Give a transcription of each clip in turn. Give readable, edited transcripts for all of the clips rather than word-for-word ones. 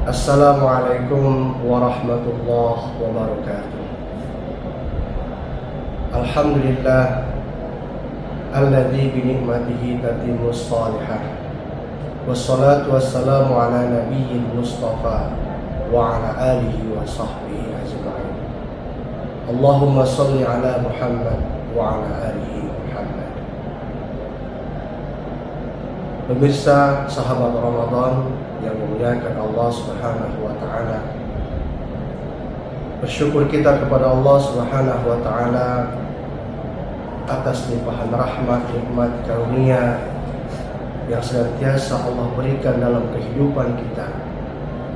Assalamualaikum warahmatullahi wabarakatuh. Alhamdulillah alladzi bi ni'matihi tatimmus shalihah. Wassalatu wassalamu ala nabiyyil mustafa wa ala alihi wa sahbihi ajma'in. Allahumma shalli ala Muhammad wa ala alihi Muhammad. Pemirsa sahabat Ramadan yang memuliakan Allah Subhanahu wa taala, bersyukur kita kepada Allah Subhanahu wa taala atas limpahan rahmat, nikmat, karunia yang senantiasa Allah berikan dalam kehidupan kita,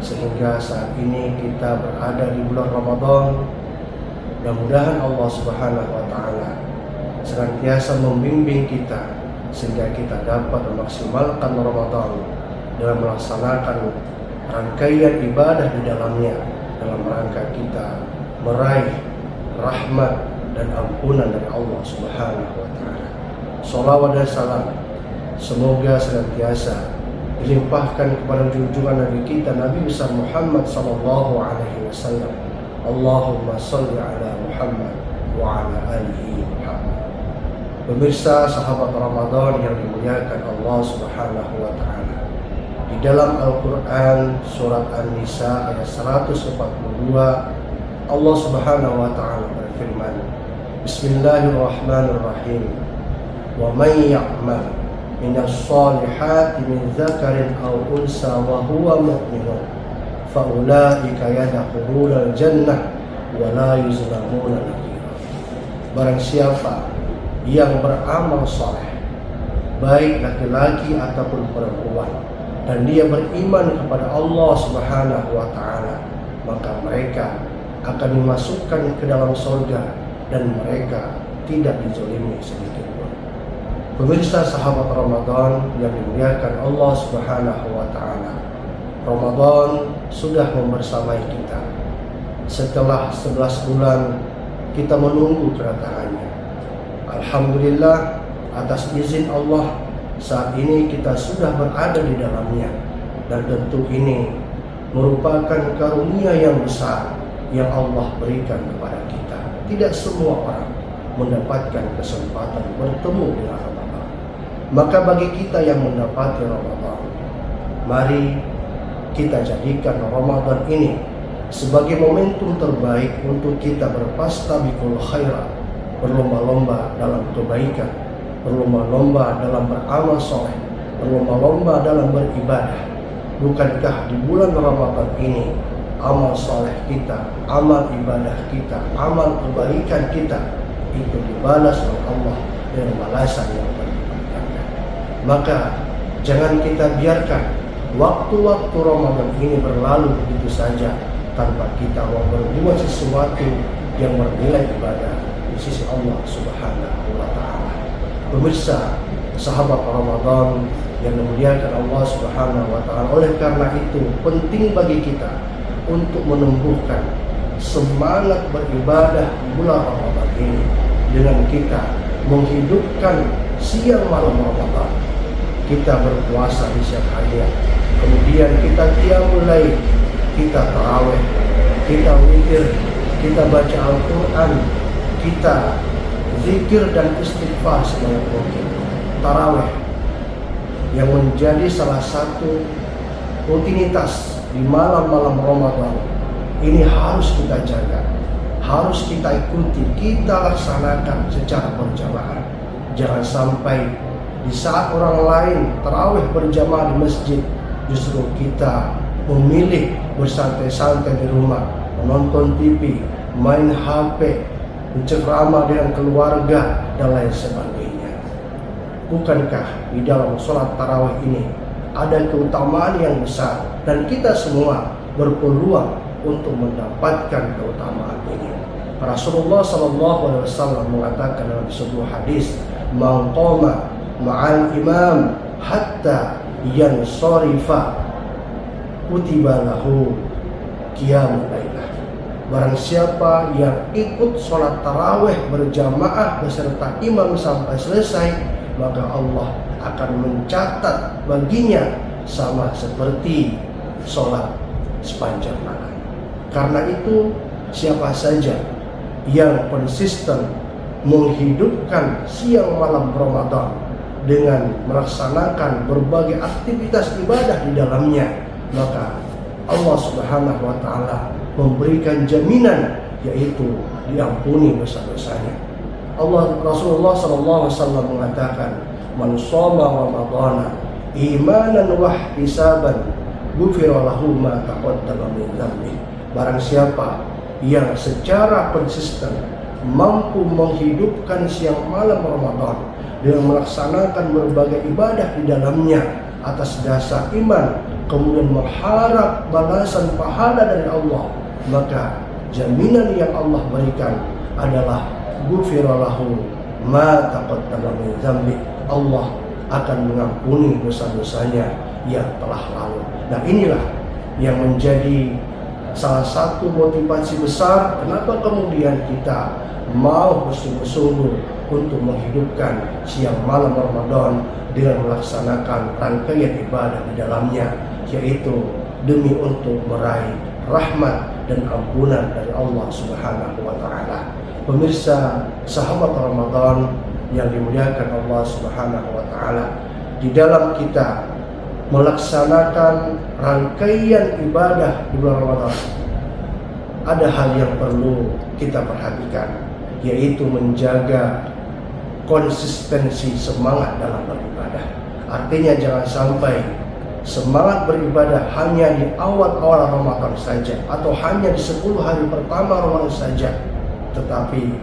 sehingga saat ini kita berada di bulan Ramadan. Mudah-mudahan Allah Subhanahu wa taala senantiasa membimbing kita sehingga kita dapat memaksimalkan Ramadan dalam melaksanakan rangkaian ibadah di dalamnya, dalam rangka kita meraih rahmat dan ampunan dari Allah Subhanahu wa taala. Shalawat dan salam semoga senantiasa dilimpahkan kepada junjungan Nabi kita, Nabi besar Muhammad sallallahu alaihi wasallam. Allahumma shalli ala Muhammad wa ala alihi Muhammad. Pemirsa sahabat Ramadan yang dimuliakan Allah Subhanahu wa taala, di dalam Al-Quran surat An-Nisa ayat 142 Allah Subhanahu wa ta'ala berfirman, Bismillahirrahmanirrahim, wa man ya'mal minas salihati min dzakarin aw unsa wa huwa mu'minun fa ulaika yadkhulunal jannah wa la yuzlamuna nakira. Barang siapa yang beramal saleh, baik laki-laki ataupun perempuan, dan dia beriman kepada Allah Subhanahu wa taala, maka mereka akan dimasukkan ke dalam surga dan mereka tidak dizalimi sedikit pun. Pemirsa sahabat Ramadan yang dimuliakan Allah Subhanahu wa taala, Ramadan sudah membersamai kita. Setelah 11 bulan kita menunggu kedatangannya. Alhamdulillah, atas izin Allah saat ini kita sudah berada di dalamnya, dan tentu ini merupakan karunia yang besar yang Allah berikan kepada kita. Tidak semua orang mendapatkan kesempatan bertemu dengan Ramadan. Maka bagi kita yang mendapati Ramadan, mari kita jadikan Ramadan ini sebagai momentum terbaik untuk kita berfastabiqul khairat, berlomba-lomba dalam kebaikan, berlomba-lomba dalam beramal soleh, berlomba-lomba dalam beribadah. Bukankah di bulan Ramadan ini amal soleh kita, amal ibadah kita, amal kebaikan kita itu dibalas oleh Allah dengan balasan yang berlipat ganda. Maka jangan kita biarkan waktu-waktu Ramadan ini berlalu begitu saja tanpa kita mau berbuat sesuatu yang bernilai ibadah di sisi Allah Subhanahu wa taala. Pemirsa sahabat Ramadan yang dimuliakan Allah Subhanahu wa taala, oleh karena itu penting bagi kita untuk menumbuhkan semangat beribadah di bulan Ramadan ini dengan kita menghidupkan siang malam Ramadan. Kita berpuasa di siang harinya, kemudian kita qiyamul lail, kita tarawih, kita witir, kita baca Al-Quran, kita zikir dan istighfar sebanyak mungkin. Tarawih yang menjadi salah satu rutinitas di malam-malam Ramadan ini harus kita jaga, harus kita ikuti, kita laksanakan secara berjamaah. Jangan sampai di saat orang lain tarawih berjamaah di masjid, justru kita memilih bersantai-santai di rumah, menonton TV, main HP, berceramah dengan keluarga dan lain sebagainya. Bukankah di dalam sholat tarawih ini ada keutamaan yang besar, dan kita semua berpeluang untuk mendapatkan keutamaan ini. Rasulullah SAW mengatakan dalam sebuah hadis, "Man qama ma'al imam hatta yansarifa kutiba lahu qiyamul lailah." Barang siapa yang ikut sholat tarawih berjamaah beserta imam sampai selesai, maka Allah akan mencatat baginya sama seperti sholat sepanjang malam. Karena itu siapa saja yang konsisten menghidupkan siang malam Ramadan dengan melaksanakan berbagai aktivitas ibadah di dalamnya, maka Allah Subhanahu wa taala memberikan jaminan, yaitu diampuni dosa-dosanya. Rasulullah sallallahu alaihi wasallam mengatakan, "Man shoma Ramadhana imanan wa ihtisaban, ghufira lahu ma taqaddama min dzambi." Barang siapa yang secara konsisten mampu menghidupkan siang malam Ramadan dengan melaksanakan berbagai ibadah di dalamnya atas dasar iman, kemudian mengharap balasan pahala dari Allah, maka jaminan yang Allah berikan adalah ghufira lahu ma taqaddama min dzambi. Allah akan mengampuni dosa-dosanya yang telah lalu. Nah, inilah yang menjadi salah satu motivasi besar kenapa kemudian kita mau bersungguh-sungguh untuk menghidupkan siang malam Ramadan dengan melaksanakan rangkaian ibadah di dalamnya, yaitu demi untuk meraih rahmat dan ampunan dari Allah Subhanahu wa taala. Pemirsa, sahabat Ramadan yang dimuliakan Allah Subhanahu wa taala, di dalam kita melaksanakan rangkaian ibadah di bulan Ramadan, ada hal yang perlu kita perhatikan, yaitu menjaga konsistensi semangat dalam beribadah. Artinya jangan sampai semangat beribadah hanya di awal-awal Ramadan saja, atau hanya di 10 hari pertama Ramadan saja, tetapi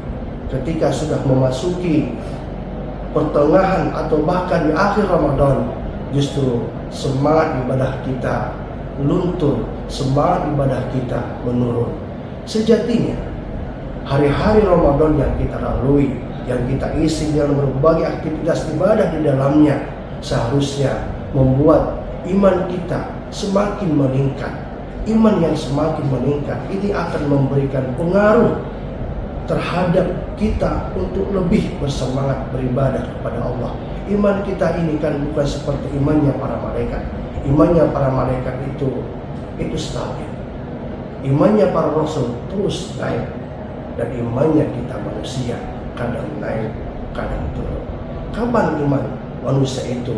ketika sudah memasuki pertengahan atau bahkan di akhir Ramadan, justru semangat ibadah kita luntur, semangat ibadah kita menurun. Sejatinya hari-hari Ramadan yang kita lalui, yang kita isi dengan berbagai aktivitas ibadah di dalamnya, seharusnya membuat iman kita semakin meningkat. Iman yang semakin meningkat ini akan memberikan pengaruh terhadap kita untuk lebih bersemangat beribadah kepada Allah. Iman kita ini kan bukan seperti imannya para malaikat. Imannya para malaikat itu stabil. Imannya para rasul terus naik, dan imannya kita manusia kadang naik, kadang turun. Kapan iman manusia itu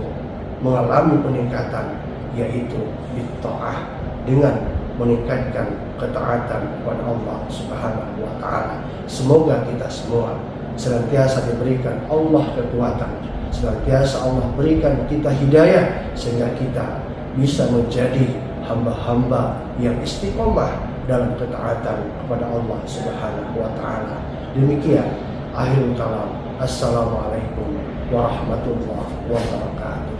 mengalami peningkatan? Yaitu bitta'ah, dengan meningkatkan ketaatan kepada Allah Subhanahu wa taala. Semoga kita semua senantiasa diberikan Allah kekuatan, senantiasa Allah berikan kita hidayah, sehingga kita bisa menjadi hamba-hamba yang istiqomah dalam ketaatan kepada Allah Subhanahu wa taala. Demikian akhirul kalam. Assalamualaikum warahmatullahi wabarakatuh.